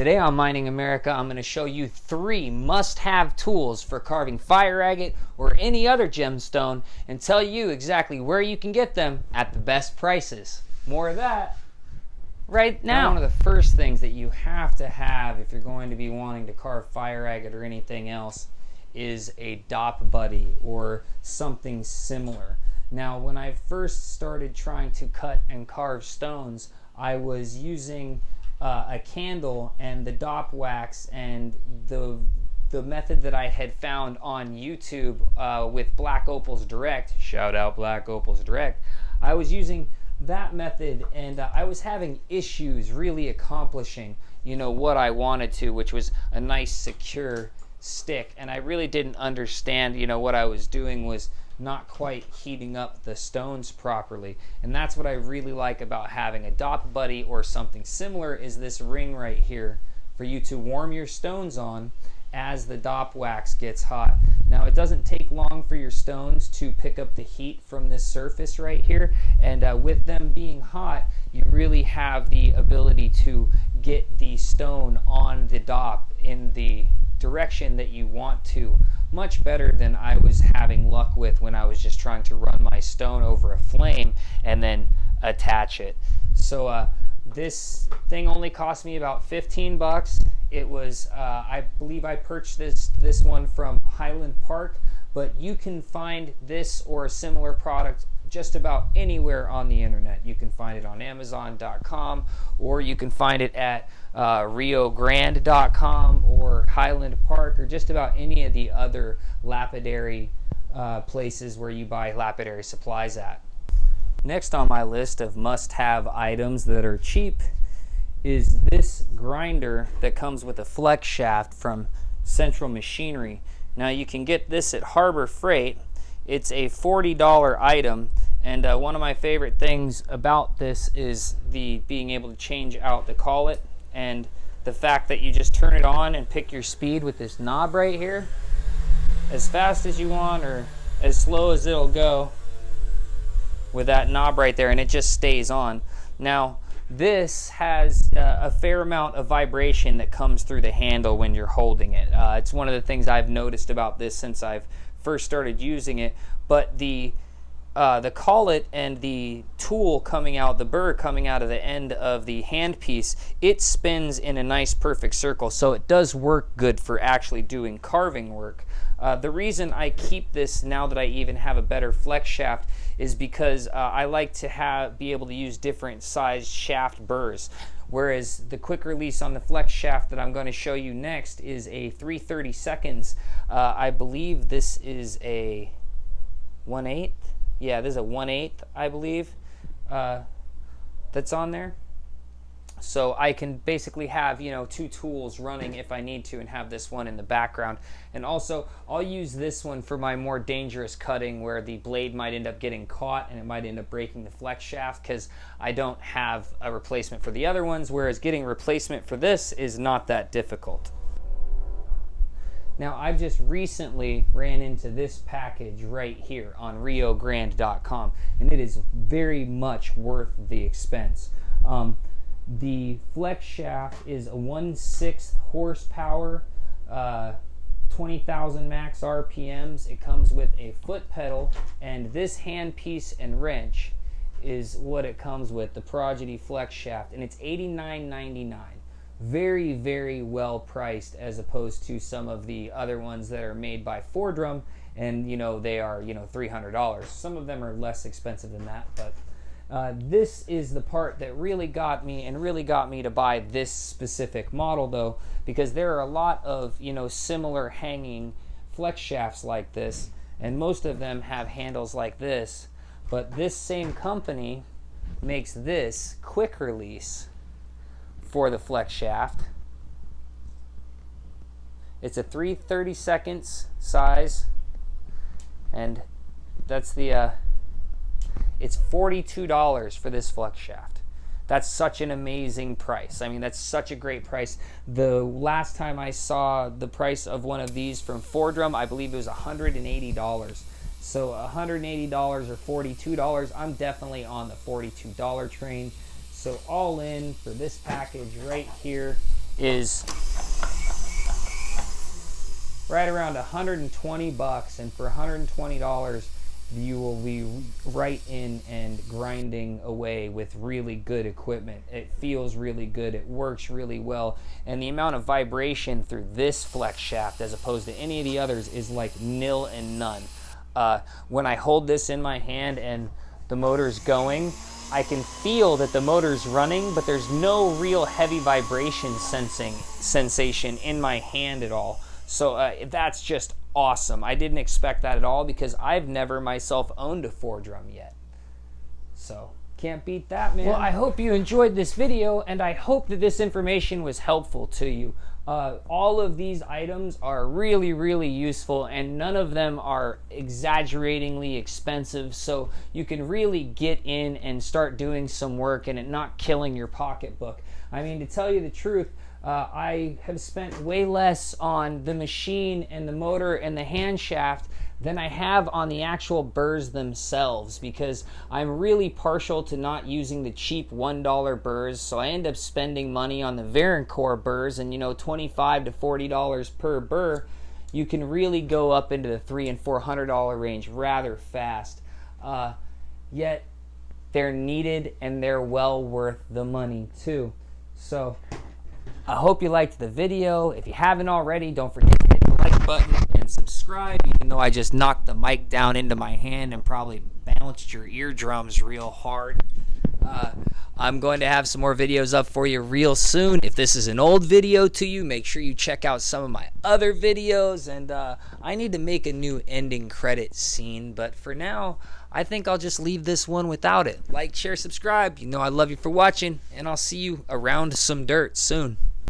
Today on Mining America, I'm going to show you 3 must-have tools for carving fire agate or any other gemstone and tell you exactly where you can get them at the best prices. More of that right now. One of the first things that you have to have if you're going to be wanting to carve fire agate or anything else is a dop buddy or something similar. Now, when I first started trying to cut and carve stones, I was using a candle and the dop wax and the method that I had found on YouTube with Black Opals Direct. Shout out Black Opals Direct. I was using that method and I was having issues really accomplishing, what I wanted to, which was a nice secure stick. And I really didn't understand, what I was doing was not quite heating up the stones properly. And that's what I really like about having a dop buddy or something similar, is this ring right here for you to warm your stones on as the dop wax gets hot. Now, it doesn't take long for your stones to pick up the heat from this surface right here, and with them being hot, you really have the ability to get the stone on the dop in the direction that you want to, much better than I was having luck with when I was just trying to run my stone over a flame and then attach it. So this thing only cost me about 15 bucks. It was, I believe I purchased this one from Highland Park, but you can find this or a similar product just about anywhere on the internet. You can find it on Amazon.com, or you can find it at RioGrande.com or Highland Park, or just about any of the other lapidary places where you buy lapidary supplies at. Next on my list of must-have items that are cheap is this grinder that comes with a flex shaft from Central Machinery. Now, you can get this at Harbor Freight. It's a $40 item, and one of my favorite things about this is the being able to change out the collet, and the fact that you just turn it on and pick your speed with this knob right here, as fast as you want or as slow as it'll go with that knob right there, and it just stays on. Now, this has a fair amount of vibration that comes through the handle when you're holding it. It's one of the things I've noticed about this since I've first started using it, but the collet and the tool coming out, the burr coming out of the end of the handpiece, it spins in a nice perfect circle, so it does work good for actually doing carving work. The reason I keep this now that I even have a better flex shaft is because I like to be able to use different sized shaft burrs. Whereas the quick release on the flex shaft that I'm going to show you next is a 3/32. I believe this is a 1/8. Yeah, this is a 1/8, I believe, that's on there. So I can basically have, 2 tools running if I need to, and have this one in the background. And also, I'll use this one for my more dangerous cutting where the blade might end up getting caught and it might end up breaking the flex shaft, because I don't have a replacement for the other ones, whereas getting a replacement for this is not that difficult. Now, I've just recently ran into this package right here on RioGrande.com, and it is very much worth the expense. The flex shaft is a 1/6 horsepower, 20,000 max RPMs. It comes with a foot pedal, and this handpiece and wrench is what it comes with, the Prodigy flex shaft, and it's $89.99. Very, very well priced as opposed to some of the other ones that are made by Fordrum, and they are $300. Some of them are less expensive than that, but this is the part that really got me to buy this specific model, though, because there are a lot of similar hanging flex shafts like this, and most of them have handles like this, but this same company makes this quick release for the flex shaft. It's a 3/32 size, and that's the it's $42 for this flex shaft. That's such an amazing price. I mean, that's such a great price. The last time I saw the price of one of these from Fordrum, I believe it was $180. So $180 or $42, I'm definitely on the $42 train. So all in for this package right here is right around 120 bucks, and for $120 you will be right in and grinding away with really good equipment. It feels really good, it works really well, and the amount of vibration through this flex shaft as opposed to any of the others is like nil and none. When I hold this in my hand and the motor's going, I can feel that the motor's running, but there's no real heavy vibration sensation in my hand at all. So that's just awesome. I didn't expect that at all because I've never myself owned a 4-drum yet. So can't beat that, man. Well, I hope you enjoyed this video, and I hope that this information was helpful to you. All of these items are really, really useful, and none of them are exaggeratingly expensive, so you can really get in and start doing some work and it not killing your pocketbook. I mean, to tell you the truth, I have spent way less on the machine and the motor and the hand shaft than I have on the actual burrs themselves, because I'm really partial to not using the cheap $1 burrs, so I end up spending money on the Varancore burrs, and you know, $25 to $40 per burr, you can really go up into the $300 and $400 range rather fast. Yet they're needed and they're well worth the money too. So I hope you liked the video. If you haven't already, don't forget to hit the like button and subscribe, even though I just knocked the mic down into my hand and probably bounced your eardrums real hard. I'm going to have some more videos up for you real soon. If this is an old video to you, make sure you check out some of my other videos. And I need to make a new ending credit scene, but for now, I think I'll just leave this one without it. Like, share, subscribe. You know I love you for watching, and I'll see you around some dirt soon.